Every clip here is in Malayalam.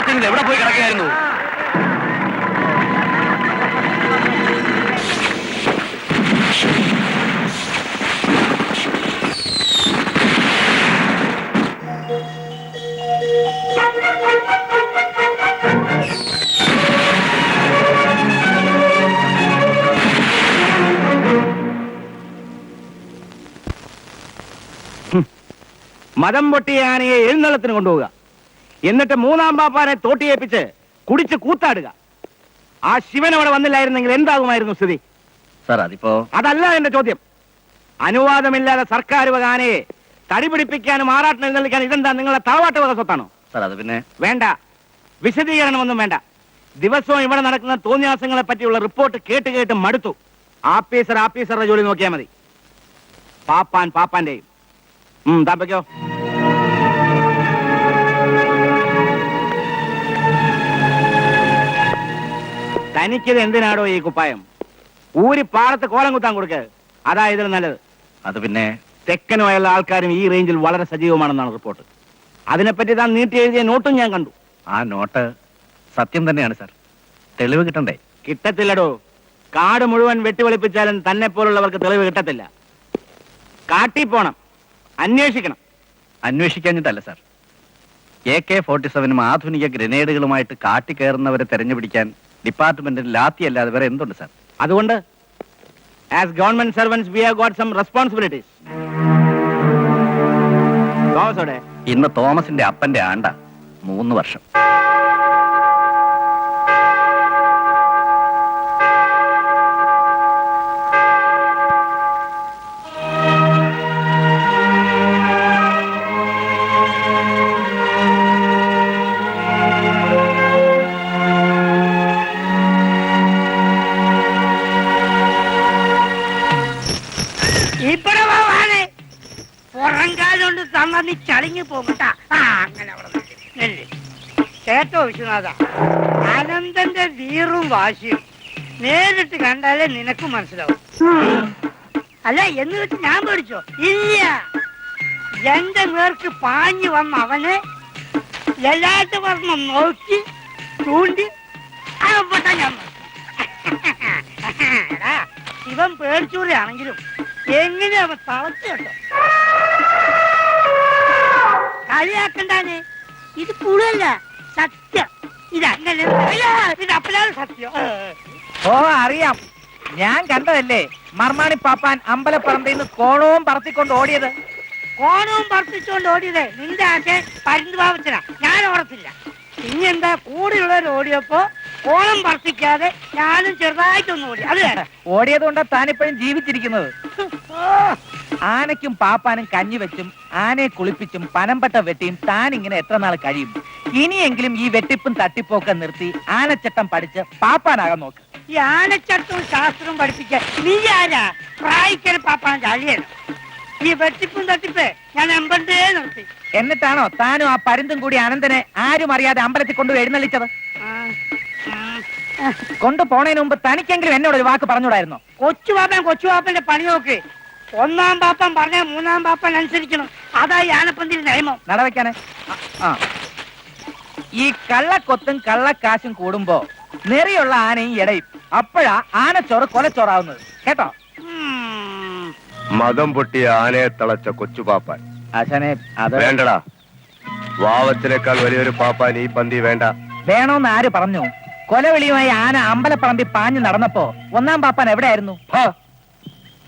രാത്രി എവിടെ പോയി കിടക്കുകയായിരുന്നു? മതം പൊട്ടിയ ആനയെ എഴുന്നള്ളത്തിന് കൊണ്ടുപോവുക, എന്നിട്ട് മൂന്നാം പാപ്പാനെ തോട്ടിയേപ്പിച്ച് കുടിച്ച് കൂത്താടുക. ആ ശിവൻ അവിടെ വന്നില്ലായിരുന്നെങ്കിൽ എന്താകുമായിരുന്നു സ്ഥിതി? സാർ അതിപ്പോ അതല്ല എന്റെ ചോദ്യം. അനുവാദമില്ലാതെ സർക്കാർ വക ആനയെ തടി പിടിപ്പിക്കാനും ആറാട്ടിന് എഴുന്നള്ളിക്കാനും ഇതെന്താ നിങ്ങളെ തറവാട്ട് വക സ്വത്താണോ? സാർ അത് പിന്നെ വേണ്ട, വിശദീകരണമൊന്നും വേണ്ട. ദിവസവും ഇവിടെ നടക്കുന്ന തോന്നിയാസങ്ങളെ പറ്റിയുള്ള റിപ്പോർട്ട് കേട്ട് കേട്ട് മടുത്തു. ആഫീസറുടെ ജോലി നോക്കിയാൽ മതി. പാപ്പാൻ പാപ്പാന്റെയും. താപ്പയ്ക്കോ? തനിക്കിത് എന്തിനാടോ ഈ കുപ്പായം? ഊരി പാടത്ത് കോലം കുത്താൻ കൊടുക്ക, അതാ ഇതിൽ നല്ലത്. അത് പിന്നെ തെക്കനുമായുള്ള ആൾക്കാരും ഈ റേഞ്ചിൽ വളരെ സജീവമാണെന്നാണ് റിപ്പോർട്ട്. അതിനെപ്പറ്റി താൻ നീട്ടി എഴുതിയ നോട്ടും ഞാൻ കണ്ടു. ആ നോട്ട് സത്യം തന്നെയാണ് സാർ. തെളിവ് കിട്ടണ്ടേ? കിട്ടത്തില്ലടോ. കാട് മുഴുവൻ വെട്ടിവെളിപ്പിച്ചാലും തന്നെ പോലുള്ളവർക്ക് തെളിവ് കിട്ടത്തില്ല. കാട്ടി പോണം, അന്വേഷിക്കണം. അന്വേഷിക്കാഞ്ഞിട്ടല്ല സാർ, AK-47 ആധുനിക ഗ്രനേഡുകളുമായിട്ട് കാട്ടിക്കയറുന്നവരെ തെരഞ്ഞുപിടിക്കാൻ ഡിപ്പാർട്ട്മെന്റിന് ലാത്തി അല്ലാതെ വേറെ എന്തുണ്ട് സാർ? അതുകൊണ്ട് as government servants we have got some responsibilities. തോമസോടെ ഇന്ന് തോമസിന്റെ അപ്പന്റെ ആണ്ട 3 വർഷം. പുറങ്കാലുകൊണ്ട് തന്ന നീ ചളിങ്ങി പോകട്ടാ. അങ്ങനെ കേട്ടോ വിശ്വനാഥ, അനന്തന്റെ വീറും വാശിയും നേരിട്ട് കണ്ടാലേ നിനക്ക് മനസ്സിലാവും. അല്ല എന്ന് വെച്ച് ഞാൻ പേടിച്ചോ? ഇല്ല, എന്റെ നേർക്ക് പാഞ്ഞു വന്ന അവനെ ലലാട്ട് വർണ്ണം നോക്കി ചൂണ്ടി അകപ്പെട്ട ഞാൻ. ശിവൻ പേടിച്ചൂറിയാണെങ്കിലും എങ്ങനെ അവൻ തളച്ചു കേട്ടോ. കളിയാക്കണ്ടാനെ, ഇത് പുഴല്ല, സത്യം. ഇതങ്ങനെ ഇത് അപ്പലാണ് സത്യം. ഓ അറിയാം, ഞാൻ കണ്ടതല്ലേ മർമാണി പാപ്പാൻ അമ്പലപ്പറമ്പിൽ നിന്ന് കോണവും പറത്തിക്കൊണ്ട് ഓടിയത്. കോണവും പറത്തിച്ചോണ്ട് ഓടിയതേ നിന്റെ ആശെ പരുന്തുഭാവത്തിനാ, ഞാൻ ഓർത്തില്ല. പിന്നെന്താ കൂടെയുള്ളവർ ഓടിയപ്പോ കോണം പറത്തിക്കാതെ ഞാനും ചെറുതായിട്ടൊന്ന് ഓടി. അത് ഓടിയത് കൊണ്ടാ താനിപ്പോഴും ജീവിച്ചിരിക്കുന്നത്. ആനയ്ക്കും പാപ്പാനും കഞ്ഞി വെച്ചും ആനയെ കുളിപ്പിച്ചും പനമ്പട്ട വെട്ടിയും താൻ ഇങ്ങനെ എത്ര നാൾ കഴിയും? ഇനിയെങ്കിലും ഈ വെട്ടിപ്പും തട്ടിപ്പൊക്കെ നിർത്തി ആനച്ചട്ടം പഠിച്ച് പാപ്പാനാകാൻ നോക്ക്. ഈ ആനച്ചട്ടവും ശാസ്ത്രവും പഠിപ്പിക്കാൻ നീ ആരാ? പ്രായിക്കൽ പാപ്പാന്റെ അളിയനോ? ഈ വെട്ടിപ്പും തട്ടിപ്പ് ഞാൻ എമ്പണ്ടേ നിർത്തി. എന്നിട്ടാണോ താനും ആ പരുന്തും കൂടി അനന്തനെ ആരും അറിയാതെ അമ്പലത്തിൽ കൊണ്ടുപോയി എഴുന്നള്ളിച്ചത്? കൊണ്ടുപോണതിന് മുമ്പ് തനിക്കെങ്കിലും എന്നോട് ഒരു വാക്ക് പറഞ്ഞൂടായിരുന്നോ? കൊച്ചുപാപ്പന്റെ പണി നോക്ക്. ഒന്നാം പാപ്പൻ പറഞ്ഞ മൂന്നാം പാപ്പൻ അനുസരിക്കണം. അതാ ഈ ആനപ്പന്തിൽ നിയമം. നടവയ്ക്കാനെ ഈ കള്ളക്കൊത്തും കള്ളക്കാശും കൂടുമ്പോ നെറിയുള്ള ആനയും ഇടയും. അപ്പോഴാ ആനച്ചോറ് കൊലച്ചോറാവുന്നത് കേട്ടോ. മതം പൊട്ടിയ ആനയെ തളച്ച കൊച്ചുപാപ്പാൻ. ആശാനെ അത് വേണ്ടടാ, വാവത്തിനേക്കാൾ വലിയൊരു പാപ്പാൻ ഈ പന്തി വേണ്ട. വേണോന്ന് ആര് പറഞ്ഞു? കൊലവിളിയുമായി ആന അമ്പലപ്പറമ്പിൽ പാഞ്ഞു നടന്നപ്പോ ഒന്നാം പാപ്പാൻ എവിടെയായിരുന്നു?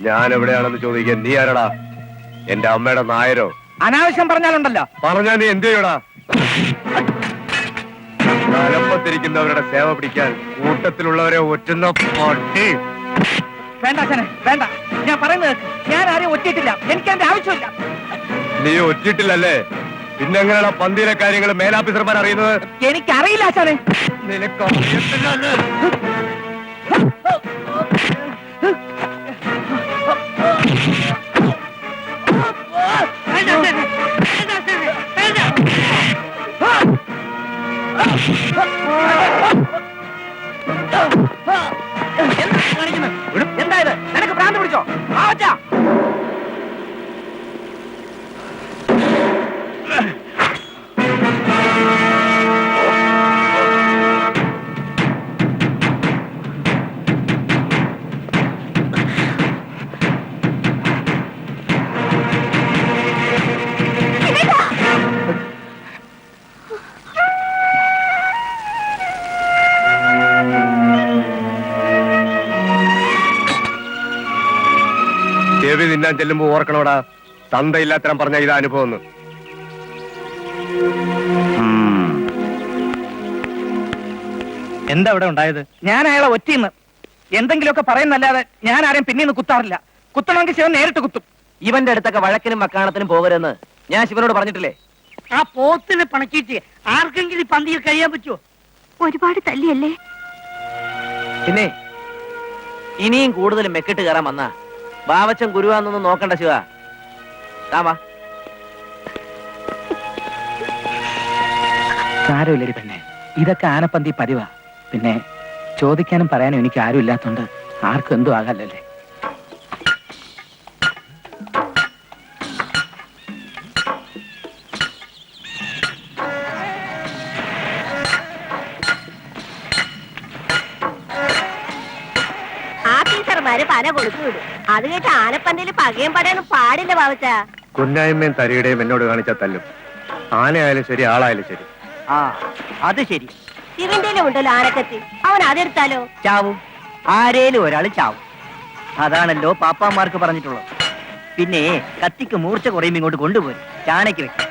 ഞാൻ എവിടെയാണെന്ന് ചോദിക്കാൻ നീ ആരടാ? എന്റെ അമ്മയുടെ നായരോ? അനാവശ്യം പറഞ്ഞാലുണ്ടല്ലോ. പറഞ്ഞാ നീ എന്ത് ചെയ്യടാ? തലപ്പത്തിരിക്കുന്നവരുടെ സേവ പിടിക്കാൻ കൂട്ടത്തിലുള്ളവരെ ഒറ്റുന്ന പൊട്ടി. വേണ്ട അച്ഛനെ വേണ്ട, ഞാൻ പറയുന്നത് ഞാൻ ആരെയും ഒറ്റിയിട്ടില്ല. എനിക്ക് അതിന്റെ ആവശ്യമില്ല. നീ ഒറ്റിട്ടില്ലല്ലേ? പിന്നെങ്ങനെയാണ് പന്തിയിലെ കാര്യങ്ങൾ മേലാഫീസർമാർ അറിയുന്നത്? എനിക്കറിയില്ല അച്ഛനെ. നിനക്ക് അറിയത്തില്ലല്ലേ? എന്തായത്? നിനക്ക് ഭ്രാന്ത് പിടിച്ചോ? തിന്നാൻ ചെല്ലുമ്പോ ഓർക്കണോടാ, തന്തയില്ലാത്തരം പറഞ്ഞ ഇതാ അനുഭവം. എന്താ ഇവിടെ ഉണ്ടായത്? ഞാൻ അയാളെ ഒറ്റയിന്ന് എന്തെങ്കിലുമൊക്കെ പറയുന്നല്ലാതെ ഞാൻ ആരെയും പിന്നീന്ന് കുത്താറില്ല. കുത്തണമെങ്കിൽ ശിവൻ നേരിട്ട് കുത്തും. ഇവന്റെ അടുത്തൊക്കെ വഴക്കിനും മക്കാണത്തിനും പോകരുതെന്ന് ഞാൻ ശിവനോട് പറഞ്ഞിട്ടില്ലേ? ആ പോത്തിനെ പണക്കിട്ട് ആർക്കെങ്കിലും ഈ പന്തിയിൽ കഴിയാൻ പറ്റുമോ? ഒരുപാട് തല്ലിയല്ലേ? പിന്നെ ഇനിയും കൂടുതൽ മെക്കിട്ട് കയറാൻ വന്ന ബാവച്ചൻ ഗുരുവാന്നൊന്നും നോക്കണ്ട ശിവ. താമാ സാരമില്ലടി പെണ്ണെ, ഇതൊക്കെ ആനപ്പന്തി പതിവാ. പിന്നെ ചോദിക്കാനും പറയാനും എനിക്ക് ആരും ഇല്ലാത്തോണ്ട് ആർക്കും എന്തും ആകല്ലേ. ആഫീസർമാര് പല കൊടുത്തു വിടും. അത് കേട്ട് ആനപ്പന്തയിൽ പകയും പടയൊന്നും പാടില്ല ബാവച്ച. കുന്നായ്മയും തരിയുടെയും എന്നോട് കാണിച്ചാൽ തല്ലും. ആനയായാലും ശരി, ആളായാലും ശരി. ആ അത് ശരി. ശിവന്റെ ഉണ്ടല്ലോ ആനക്കത്തി, അവൻ അതെടുത്താലോ? ചാവും, ആരേലും ഒരാൾ ചാവും. അതാണല്ലോ പാപ്പാമാർക്ക് പറഞ്ഞിട്ടുള്ളത്. പിന്നെ കത്തിക്ക് മൂർച്ച കുറയുമ്പോ ഇങ്ങോട്ട് കൊണ്ടുപോരും, ചാണയ്ക്ക് വെക്കും.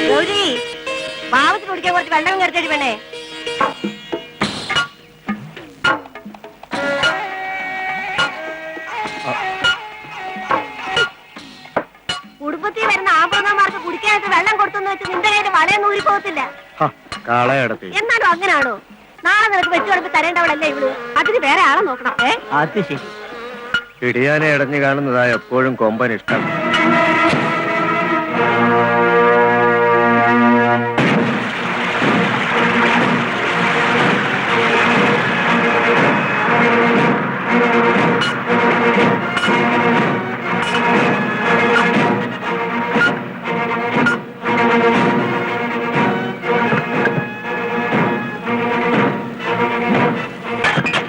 ഗൗരി, ബാവത്തിന് കുടിക്കാൻ കുറച്ച് വെള്ളം കരുതടി പെണ്ണേ. കുടുംബത്തിൽ വരുന്ന ആമ്പളന്മാർക്ക് കുടിക്കാനായിട്ട് വെള്ളം കൊടുത്തെന്ന് വെച്ച് നിന്റെ കയ്യിൽ വളയൊന്നും ഊരി പോകത്തില്ല. കാളയടത്തി എന്നാലും അങ്ങനാണോ? നാളെ നിനക്ക് വെച്ചു കൊടുപ്പ് തരേണ്ടവളല്ലേ ഇവള്. അതിന് വേറെ ആളെ നോക്കണം. അത് ശരി. പിടിയാനെ ഇടഞ്ഞു കാണുന്നതാ എപ്പോഴും കൊമ്പൻ ഇഷ്ടം.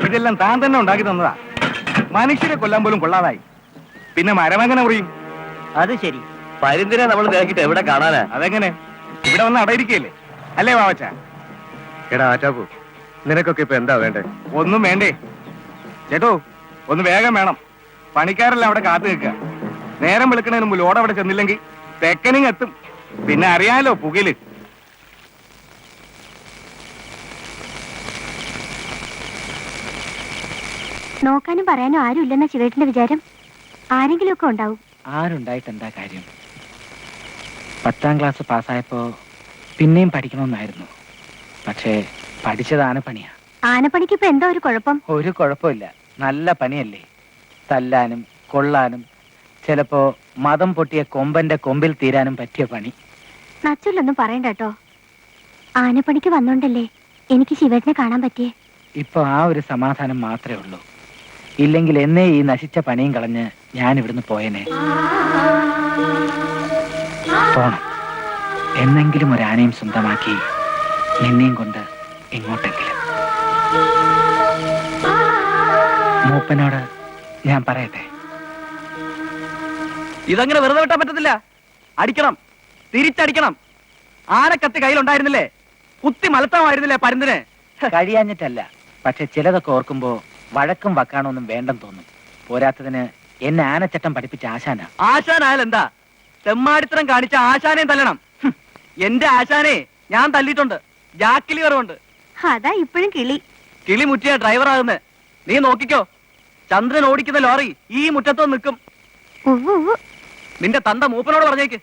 ഇതെല്ലാം താൻ തന്നെ ഉണ്ടാക്കി തന്നതാ. മനുഷ്യരെ കൊല്ലാൻ പോലും കൊള്ളാതായി, പിന്നെ മരമെങ്ങനെ മുറിയും? അത് ശരി. പരിന്തിനെ നമ്മൾ നോക്കിട്ട് എവിടെ കാണാനാ? അതെങ്ങനെ? ഇവിടെ വന്ന് അടയിരിക്കല്ലേ അല്ലേ വാവച്ച? എടാ ആറ്റാപ്പൂ, നിനക്കൊക്കെ ഇപ്പൊ എന്താ വേണ്ടേ? ഒന്നും വേണ്ടേ ചേട്ടോ, ഒന്ന് വേഗം വേണം. പണിക്കാരെല്ലാം അവിടെ കാത്തു നിൽക്കുക. നേരം വെളുക്കുന്നതിന് മുമ്പ് ലോഡ് അവിടെ ചെന്നില്ലെങ്കിൽ തെക്കനിങ് എത്തും. പിന്നെ അറിയാലോ പുകയില്. നോക്കാനും പറയാനും ആരും ഇല്ലെന്ന ശിവേട്ടന്റെ വിചാരം. ആരെങ്കിലും ഒക്കെ ഉണ്ടാവും. ആരുണ്ടായിട്ട് എന്താ കാര്യം? 10ാം ക്ലാസ് പാസ്സായപ്പോ പിന്നെയും പഠിക്കണമെന്നായിരുന്നു. പക്ഷേ പഠിച്ചത് ആനപ്പണിയാ. ആനപ്പണിക്ക് ഇപ്പൊ എന്താ ഒരു കുഴപ്പം? ഒരു കുഴപ്പമില്ല, നല്ല പണിയല്ലേ. തല്ലാനും കൊള്ളാനും ചിലപ്പോ മതം പൊട്ടിയ കൊമ്പന്റെ കൊമ്പിൽ തീരാനും പറ്റിയ പണി. നച്ചുല്ലൊന്നും പറയണ്ട കേട്ടോ. ആനപ്പണിക്ക് വന്നോണ്ടല്ലേ എനിക്ക് ശിവേട്ടനെ കാണാൻ പറ്റിയേ. ഇപ്പൊ ആ ഒരു സമാധാനം മാത്രമേ ഉള്ളൂ. ഇല്ലെങ്കിൽ എന്നേ ഈ നശിച്ച പണിയും കളഞ്ഞ് ഞാൻ ഇവിടുന്ന് പോയനെ. പോണം, എന്നെങ്കിലും ഒരു ആനയും സ്വന്തമാക്കി നിന്നെയും കൊണ്ട് എങ്ങോട്ടെങ്കിലും. മൂപ്പനോട് ഞാൻ പറയട്ടെ? ഇതങ്ങനെ വെറുതെ വിട്ടാൻ പറ്റത്തില്ല. അടിക്കണം, തിരിച്ചടിക്കണം. ആനക്കത്തി കയ്യിലുണ്ടായിരുന്നില്ലേ, കുത്തി മലത്താമായിരുന്നില്ലേ പരുന്തിന്? കഴിയാഞ്ഞിട്ടല്ല, പക്ഷെ ചിലതൊക്കെ ഓർക്കുമ്പോ വഴക്കും വക്കാണൊന്നും വേണ്ടെന്ന് തോന്നും. പോരാത്തതിന് എന്നെ ആനച്ചട്ടം പഠിപ്പിച്ച ആശാനാ. ആശാനായാൽ എന്താ? തെമ്മാടിത്തരം കാണിച്ച ആശാനെയും തല്ലണം. എന്റെ ആശാനെ ഞാൻ തല്ലിയിട്ടുണ്ട്, ജാക്കിലി വരവുണ്ട്. അതാ ഇപ്പോഴും കിളി. കിളി മുറ്റിയ ഡ്രൈവറാകുന്നത് നീ നോക്കിക്കോ. ചന്ദ്രൻ ഓടിക്കുന്ന ലോറി ഈ മുറ്റത്തോ നിൽക്കും. നിന്റെ തന്ത മൂപ്പനോട് പറഞ്ഞേക്ക്.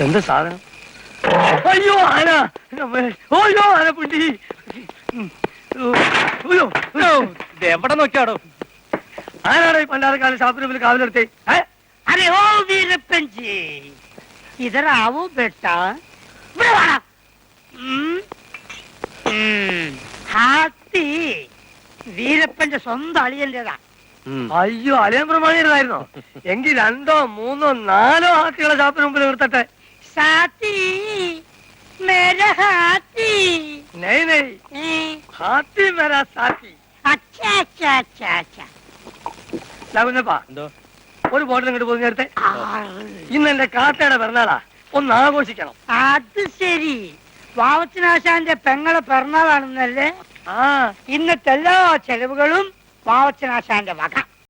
എന്ത് സാധനം? അയ്യോ ആന! അയ്യോ ആനക്കുട്ടി! എവിടെ നോക്കിയാടോ? ആരാണ് ഈ പണ്ടാരക്കാലം ഷാപ്പിന് മുമ്പിൽ കാവലെടുത്തേ? अरे ओ वीरप्पन जी, इधर आओ बेटा. ഹാത്തി വീരപ്പന്റെ സ്വന്തം അളിയന്റേതാ. അയ്യോ, അളിയൻ പ്രമാണിയതായിരുന്നോ? എങ്കിൽ 2, 3, 4 ഹാത്തികളെ ഷാപ്പിന് മുമ്പിൽ നിർത്തട്ടെ. സാത്തി मेरा हाथी नहीं नहीं हाथी मेरा साथी अच्छा अच्छा अच्छा अच्छा ലവനപ്പാ എന്തോ ഒരു ബോട്ടിൽ ഇങ്ങോട്ട് പോയി നേരത്തെ ആ, ഇന്ന് എന്റെ കാത്തയുടെ പിറന്നാളാ ഒന്ന് ആഘോഷിക്കണം. അത് ശരി വാവച്ചനാശാന്റെ പെങ്ങളെ പിറന്നാളാണെന്നല്ലേ ആ ഇന്നത്തെ എല്ലാ ചെലവുകളും വാവച്ചനാശാന്റെ വക